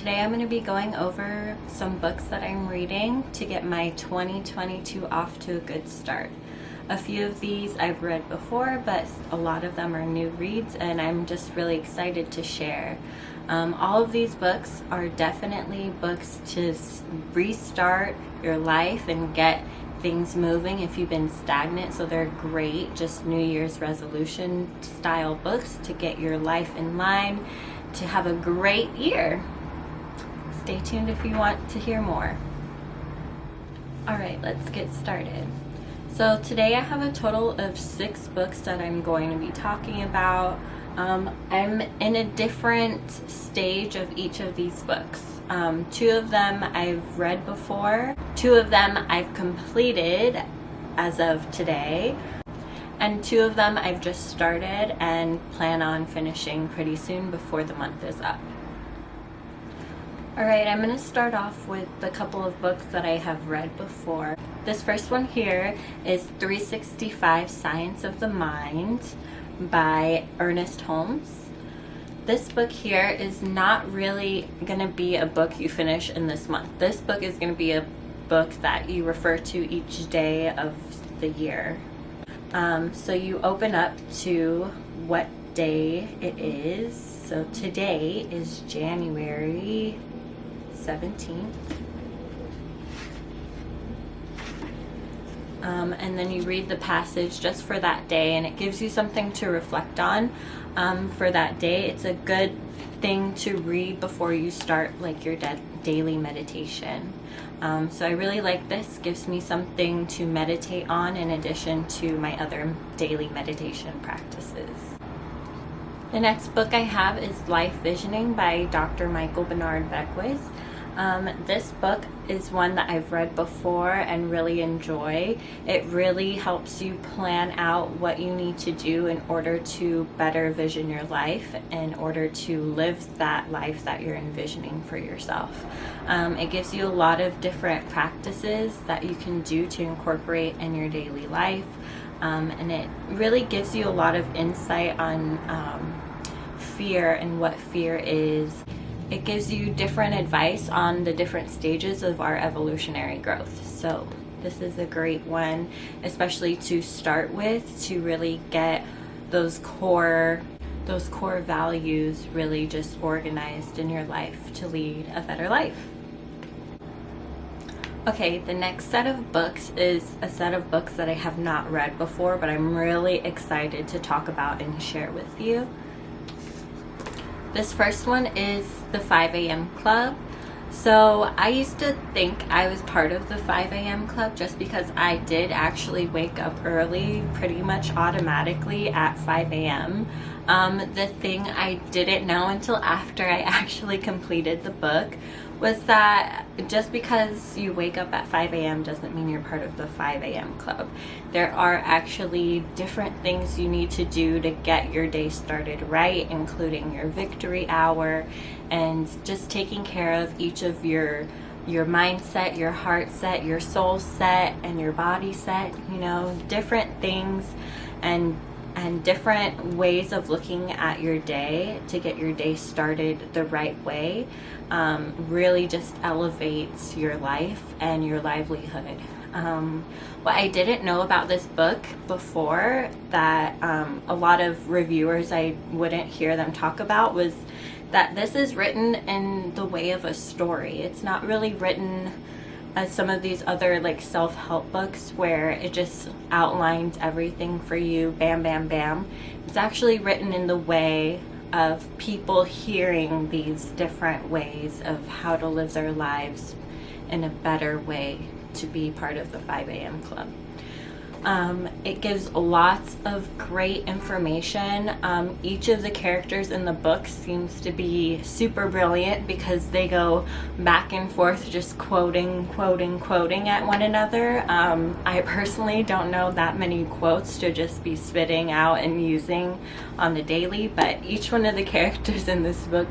Today I'm going to be going over some books that I'm reading to get my 2022 off to a good start. A few of these I've read before, but a lot of them are new reads, and I'm just really excited to share. All of these books are definitely books to restart your life and get things moving if you've been stagnant. So they're great, just New Year's resolution style books to get your life in line to have a great year. Stay tuned if you want to hear more. Alright, let's get started. So today I have a total of 6 books that I'm going to be talking about. I'm in a different stage of each of these books. 2 of them I've read before, 2 of them I've completed as of today, and 2 of them I've just started and plan on finishing pretty soon before the month is up. Alright, I'm going to start off with a couple of books that I have read before. This first one here is 365 Science of the Mind by Ernest Holmes. This book here is not really going to be a book you finish in this month. This book is going to be a book that you refer to each day of the year. So you open up to what day it is. So today is January 17th. And then you read the passage just for that day, and it gives you something to reflect on for that day. It's a good thing to read before you start like your daily meditation. So I really like this. Gives me something to meditate on in addition to my other daily meditation practices. The next book I have is Life Visioning by Dr. Michael Bernard Beckwith. This book is one that I've read before and really enjoy. It really helps you plan out what you need to do in order to better vision your life, in order to live that life that you're envisioning for yourself. It gives you a lot of different practices that you can do to incorporate in your daily life, and it really gives you a lot of insight on fear and what fear is. It gives you different advice on the different stages of our evolutionary growth. So this is a great one, especially to start with, to really get those core values really just organized in your life to lead a better life. Okay, the next set of books is a set of books that I have not read before, but I'm really excited to talk about and share with you. This first one is the 5 a.m. Club. So I used to think I was part of the 5 a.m. Club just because I did actually wake up early, pretty much automatically at 5 a.m. The thing I didn't know until after I actually completed the book was that just because you wake up at 5 a.m. doesn't mean you're part of the 5 a.m. Club. There are actually different things you need to do to get your day started right, including your victory hour and just taking care of each of your mindset, your heart set, your soul set, and your body set, different things and different ways of looking at your day to get your day started the right way really just elevates your life and your livelihood. What I didn't know about this book before that a lot of reviewers I wouldn't hear them talk about was that this is written in the way of a story. It's not really written as some of these other like self-help books where it just outlines everything for you, bam, bam, bam. It's actually written in the way of people hearing these different ways of how to live their lives in a better way to be part of the 5 a.m. Club. It gives lots of great information. Each of the characters in the book seems to be super brilliant because they go back and forth just quoting at one another. I personally don't know that many quotes to just be spitting out and using on the daily, but each one of the characters in this book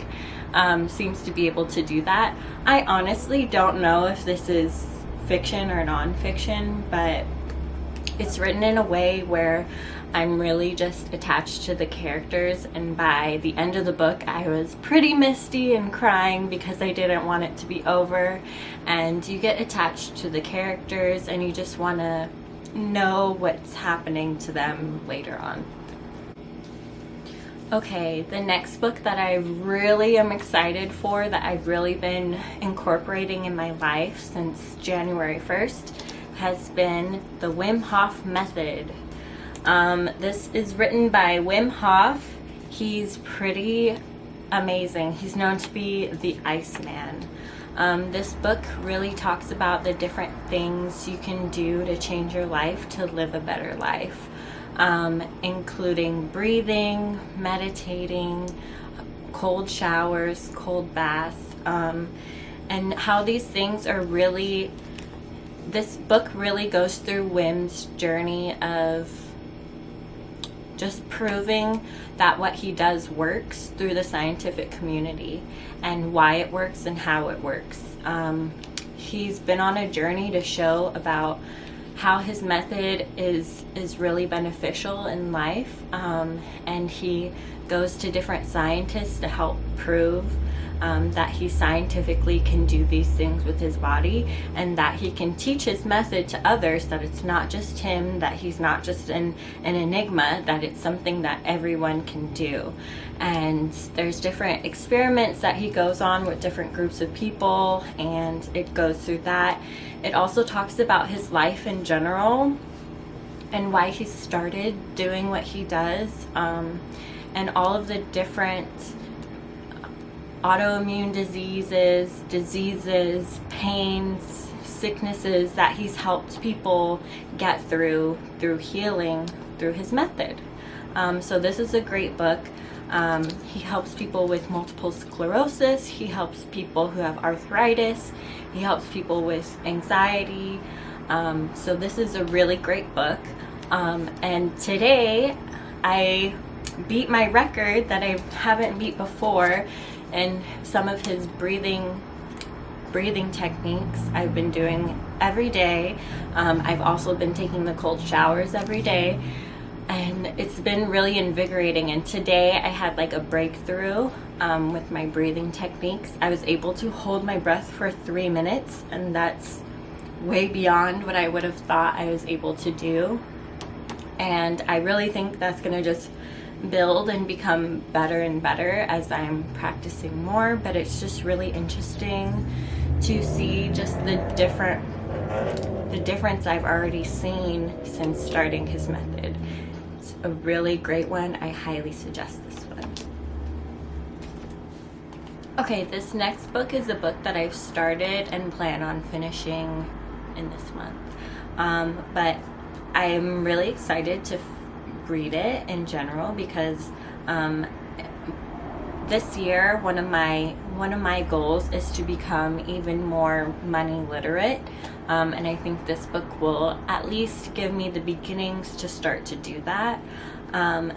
seems to be able to do that. I honestly don't know if this is fiction or non-fiction, but it's written in a way where I'm really just attached to the characters, and by the end of the book I was pretty misty and crying because I didn't want it to be over. And you get attached to the characters and you just want to know what's happening to them later on. Okay, the next book that I really am excited for, that I've really been incorporating in my life since January 1st, has been the Wim Hof Method. This is written by Wim Hof. He's pretty amazing. He's known to be the Iceman. This book really talks about the different things you can do to change your life to live a better life, including breathing, meditating, cold showers, cold baths, and how these things are really, this book really goes through Wim's journey of just proving that what he does works through the scientific community, and why it works and how it works. He's been on a journey to show about how his method is really beneficial in life, and he goes to different scientists to help prove that he scientifically can do these things with his body, and that he can teach his method to others, that it's not just him, that he's not just an enigma, that it's something that everyone can do. And there's different experiments that he goes on with different groups of people, and it goes through that. It also talks about his life in general and why he started doing what he does, and all of the different autoimmune diseases, pains, sicknesses that he's helped people get through healing through his method. So this is a great book. He helps people with multiple sclerosis. He helps people who have arthritis. He helps people with anxiety. So this is a really great book. And today I beat my record that I haven't beat before, and some of his breathing techniques I've been doing every day. I've also been taking the cold showers every day, and it's been really invigorating. And today I had like a breakthrough with my breathing techniques. I was able to hold my breath for 3 minutes, and that's way beyond what I would have thought I was able to do. And I really think that's gonna just build and become better and better as I'm practicing more. But it's just really interesting to see just the difference I've already seen since starting his method. It's a really great one. I highly suggest this one. Okay, this next book is a book that I've started and plan on finishing in this month, but I'm really excited to read it in general because this year one of my goals is to become even more money literate, and I think this book will at least give me the beginnings to start to do that.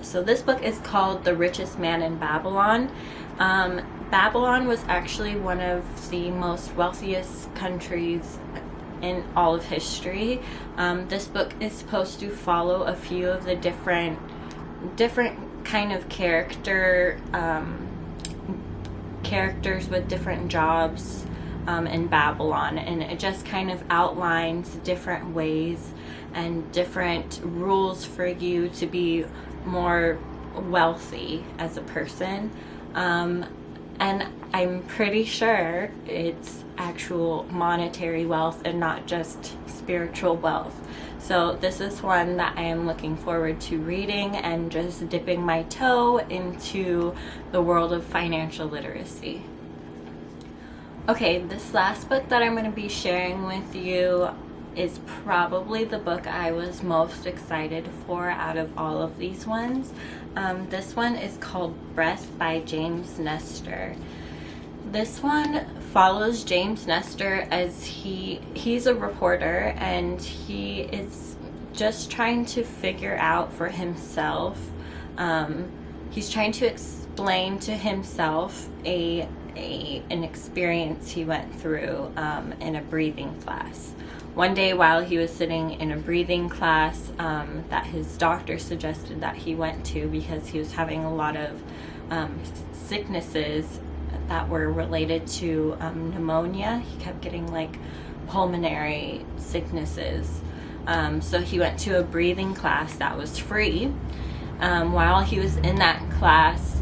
So this book is called The Richest Man in Babylon. Babylon was actually one of the most wealthiest countries in all of history. This book is supposed to follow a few of the different kind of characters with different jobs in Babylon, and it just kind of outlines different ways and different rules for you to be more wealthy as a person. And I'm pretty sure it's actual monetary wealth and not just spiritual wealth. So this is one that I am looking forward to reading and just dipping my toe into the world of financial literacy. Okay, this last book that I'm going to be sharing with you is probably the book I was most excited for out of all of these ones. This one is called Breath by James Nestor. This one follows James Nestor as he's a reporter, and he is just trying to figure out for himself. He's trying to explain to himself an experience he went through in a breathing class one day while he was sitting in a breathing class that his doctor suggested that he went to because he was having a lot of sicknesses that were related to pneumonia. He kept getting like pulmonary sicknesses. So he went to a breathing class that was free. While he was in that class,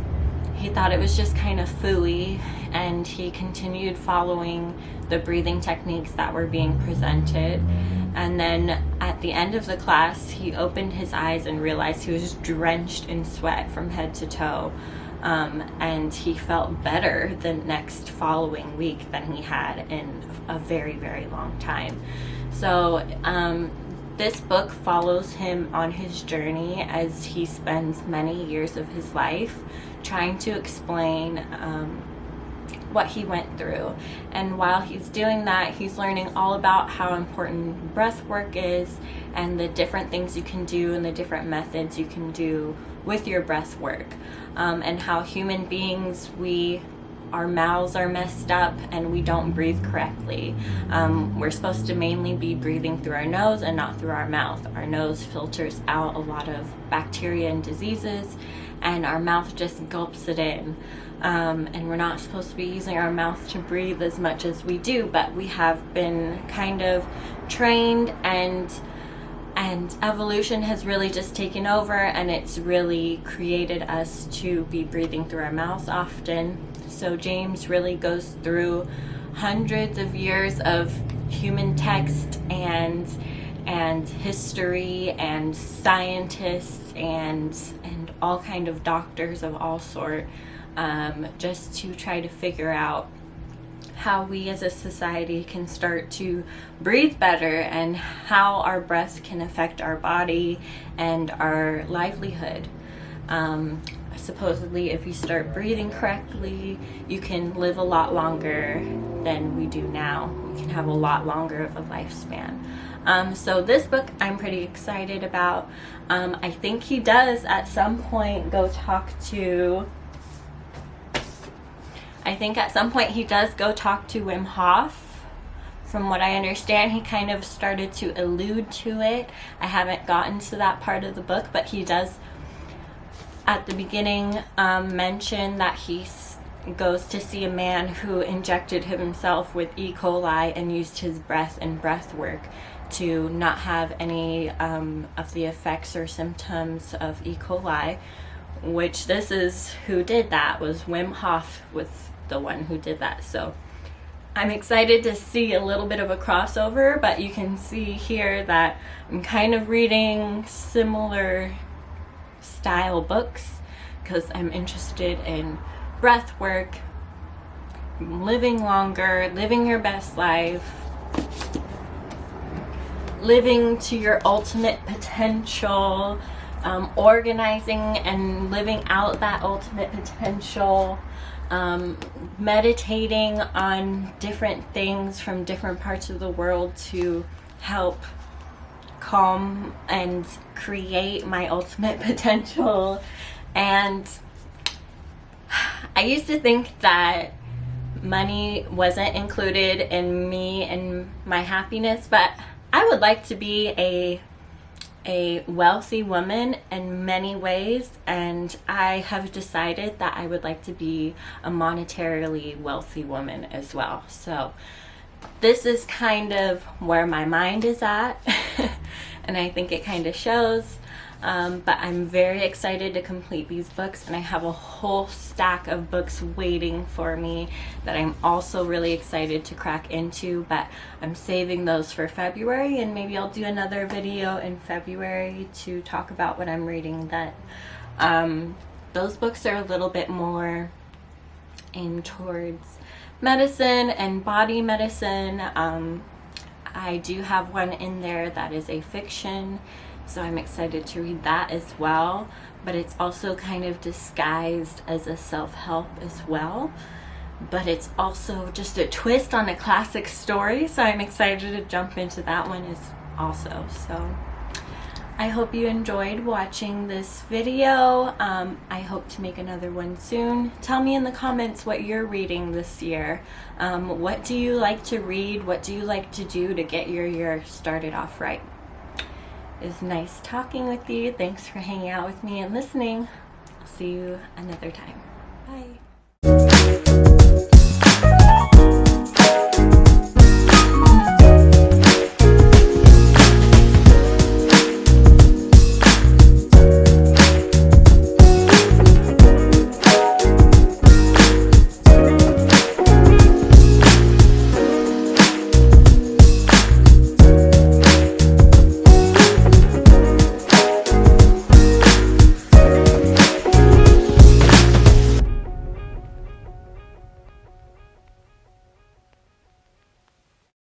he thought it was just kind of phooey, and he continued following the breathing techniques that were being presented. And then at the end of the class, he opened his eyes and realized he was drenched in sweat from head to toe. And he felt better the next following week than he had in a very, very long time. So this book follows him on his journey as he spends many years of his life trying to explain what he went through. And while he's doing that, he's learning all about how important breath work is and the different things you can do and the different methods you can do with your breath work, and how human beings, our mouths are messed up and we don't breathe correctly. We're supposed to mainly be breathing through our nose and not through our mouth. Our nose filters out a lot of bacteria and diseases, and our mouth just gulps it in. And we're not supposed to be using our mouth to breathe as much as we do, but we have been kind of trained, and evolution has really just taken over, and it's really created us to be breathing through our mouths often. So James really goes through hundreds of years of human text and history and scientists and all kind of doctors of all sort, just to try to figure out how we as a society can start to breathe better and how our breath can affect our body and our livelihood. Supposedly, if you start breathing correctly, you can live a lot longer than we do now. We can have a lot longer of a lifespan. So this book I'm pretty excited about. I think he does at some point go talk to Wim Hof. From what I understand, he kind of started to allude to it. I haven't gotten to that part of the book, but he does at the beginning mention that he goes to see a man who injected himself with E. coli and used his breath and breath work to not have any of the effects or symptoms of E. coli, which this is who did that, was Wim Hof was the one who did that. So I'm excited to see a little bit of a crossover, but you can see here that I'm kind of reading similar style books because I'm interested in breath work, living longer, living your best life, living to your ultimate potential, organizing and living out that ultimate potential, meditating on different things from different parts of the world to help calm and create my ultimate potential. And I used to think that money wasn't included in me and my happiness, but I would like to be a wealthy woman in many ways, and I have decided that I would like to be a monetarily wealthy woman as well. So this is kind of where my mind is at and I think it kind of shows. But I'm very excited to complete these books, and I have a whole stack of books waiting for me that I'm also really excited to crack into, but I'm saving those for February, and maybe I'll do another video in February to talk about what I'm reading then. Those books are a little bit more aimed towards medicine and body medicine. I do have one in there that is a fiction, so I'm excited to read that as well, but it's also kind of disguised as a self-help as well, but it's also just a twist on a classic story, so I'm excited to jump into that one as also. So I hope you enjoyed watching this video. I hope to make another one soon. Tell me in the comments what you're reading this year. What do you like to read? What do you like to do to get your year started off right? It was nice talking with you. Thanks for hanging out with me and listening. I'll see you another time. Bye.